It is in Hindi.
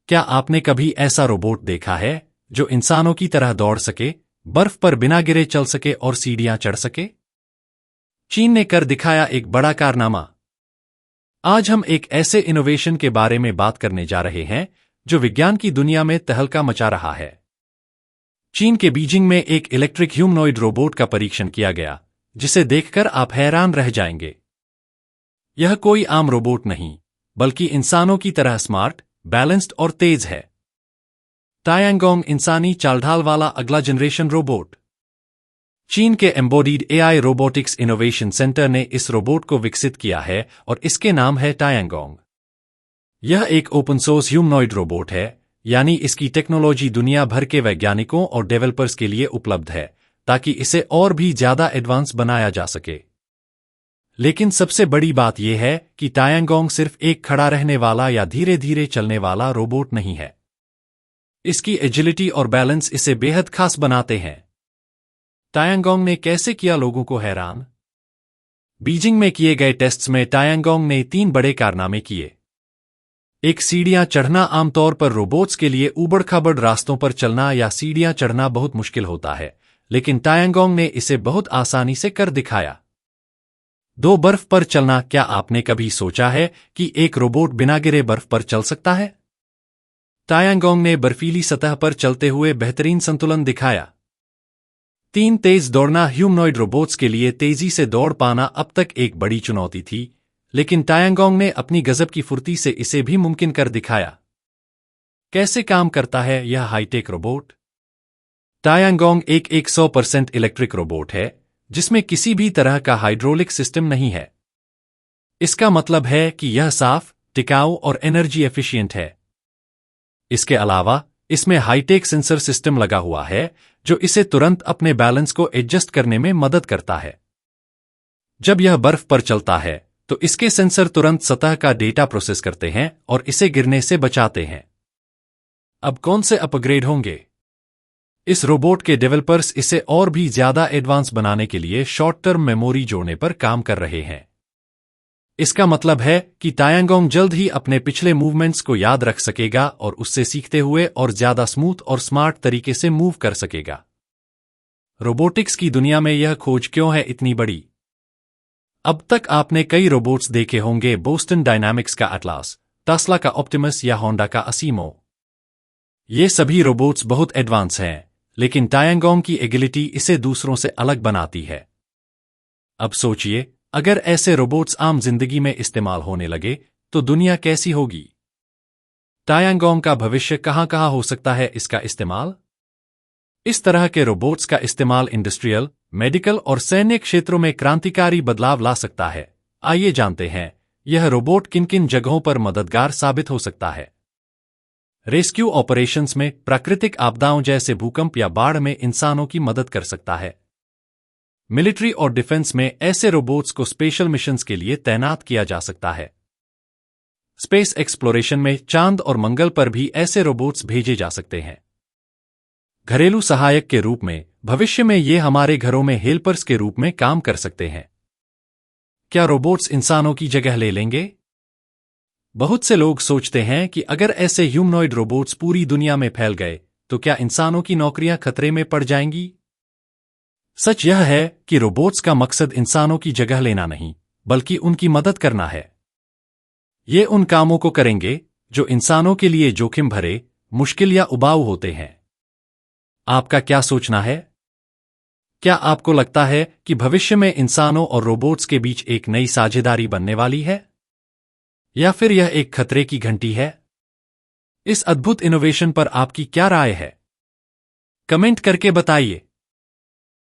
क्या आपने कभी ऐसा रोबोट देखा है जो इंसानों की तरह दौड़ सके, बर्फ पर बिना गिरे चल सके और सीढ़ियां चढ़ सके? चीन ने कर दिखाया एक बड़ा कारनामा। आज हम एक ऐसे इनोवेशन के बारे में बात करने जा रहे हैं जो विज्ञान की दुनिया में तहलका मचा रहा है। चीन के बीजिंग में एक इलेक्ट्रिक ह्यूमनॉइड रोबोट का परीक्षण किया गया, जिसे देखकर आप हैरान रह जाएंगे। यह कोई आम रोबोट नहीं, बल्कि इंसानों की तरह स्मार्ट, बैलेंस्ड और तेज है। टायांगोंग इंसानी चालढाल वाला अगला जनरेशन रोबोट। चीन के embodied AI robotics innovation centre ने इस रोबोट को विकसित किया है और इसके नाम है टायांगोंग। यह एक ओपन सोर्स ह्यूमनॉइड रोबोट है, यानी इसकी टेक्नोलॉजी दुनिया भर के वैज्ञानिकों और डेवलपर्स के लिए उपलब्ध है, ताकि इसे और भी ज्यादा एडवांस बनाया जा सके। लेकिन सबसे बड़ी बात यह है कि टायांगोंग सिर्फ एक खड़ा रहने वाला या धीरे धीरे चलने वाला रोबोट नहीं है। इसकी एजिलिटी और बैलेंस इसे बेहद खास बनाते हैं। टायांगोंग ने कैसे किया लोगों को हैरान? बीजिंग में किए गए टेस्ट्स में टायांगोंग ने 3 बड़े कारनामे किए। एक, सीढ़ियां चढ़ना। आमतौर पर रोबोट्स के लिए ऊबड़-खाबड़ रास्तों पर चलना या सीढ़ियां चढ़ना बहुत मुश्किल होता है, लेकिन टायांगोंग ने इसे बहुत आसानी से कर दिखाया। 2, बर्फ पर चलना। क्या आपने कभी सोचा है कि एक रोबोट बिना गिरे बर्फ पर चल सकता है? टायांगोंग ने बर्फीली सतह पर चलते हुए बेहतरीन संतुलन दिखाया। 3, तेज दौड़ना। ह्यूमनॉइड रोबोट्स के लिए तेजी से दौड़ पाना अब तक एक बड़ी चुनौती थी, लेकिन टायांगोंग ने अपनी गजब की फुर्ती से इसे भी मुमकिन कर दिखाया। कैसे काम करता है यह हाईटेक रोबोट? टायांगोंग एक 100% इलेक्ट्रिक रोबोट है, जिसमें किसी भी तरह का हाइड्रोलिक सिस्टम नहीं है। इसका मतलब है कि यह साफ, टिकाऊ और एनर्जी एफिशिएंट है। इसके अलावा इसमें हाईटेक सेंसर सिस्टम लगा हुआ है, जो इसे तुरंत अपने बैलेंस को एडजस्ट करने में मदद करता है। जब यह बर्फ पर चलता है, तो इसके सेंसर तुरंत सतह का डेटा प्रोसेस करते हैं और इसे गिरने से बचाते हैं। अब कौन से अपग्रेड होंगे? इस रोबोट के डेवलपर्स इसे और भी ज्यादा एडवांस बनाने के लिए शॉर्ट टर्म मेमोरी जोड़ने पर काम कर रहे हैं। इसका मतलब है कि टायांगोंग जल्द ही अपने पिछले मूवमेंट्स को याद रख सकेगा और उससे सीखते हुए और ज्यादा स्मूथ और स्मार्ट तरीके से मूव कर सकेगा। रोबोटिक्स की दुनिया में यह खोज क्यों है इतनी बड़ी? अब तक आपने कई रोबोट्स देखे होंगे, बोस्टन डायनामिक्स का एटलास, टेस्ला का ऑप्टिमस या होंडा का असीमो। ये सभी रोबोट्स बहुत एडवांस हैं, लेकिन टायांगोंग की एगिलिटी इसे दूसरों से अलग बनाती है। अब सोचिए, अगर ऐसे रोबोट्स आम जिंदगी में इस्तेमाल होने लगे तो दुनिया कैसी होगी? टायांगोंग का भविष्य कहां-कहां हो सकता है इसका इस्तेमाल? इस तरह के रोबोट्स का इस्तेमाल इंडस्ट्रियल, मेडिकल और सैन्य क्षेत्रों में क्रांतिकारी बदलाव ला सकता है। आइए जानते हैं, यह रोबोट किन-किन जगहों पर मददगार साबित हो सकता है। रेस्क्यू ऑपरेशंस में प्राकृतिक आपदाओं जैसे भूकंप या बाढ़ में इंसानों की मदद कर सकता है। मिलिट्री और डिफेंस में ऐसे रोबोट्स को स्पेशल मिशंस के लिए तैनात किया जा सकता है। स्पेस एक्सप्लोरेशन में चांद और मंगल पर भी ऐसे रोबोट्स भेजे जा सकते हैं। घरेलू सहायक के रूप में भविष्य में ये हमारे घरों में हेल्पर्स के रूप में काम कर सकते हैं। क्या रोबोट्स इंसानों की जगह ले लेंगे? बहुत से लोग सोचते हैं कि अगर ऐसे ह्यूमनॉइड रोबोट्स पूरी दुनिया में फैल गए तो क्या इंसानों की नौकरियां खतरे में पड़ जाएंगी? सच यह है कि रोबोट्स का मकसद इंसानों की जगह लेना नहीं, बल्कि उनकी मदद करना है। ये उन कामों को करेंगे जो इंसानों के लिए जोखिम भरे, मुश्किल या उबाऊ होते हैं। आपका क्या सोचना है? क्या आपको लगता है कि भविष्य में इंसानों और रोबोट्स के बीच एक नई साझेदारी बनने वाली है? या फिर यह एक खतरे की घंटी है? इस अद्भुत इनोवेशन पर आपकी क्या राय है? कमेंट करके बताइए।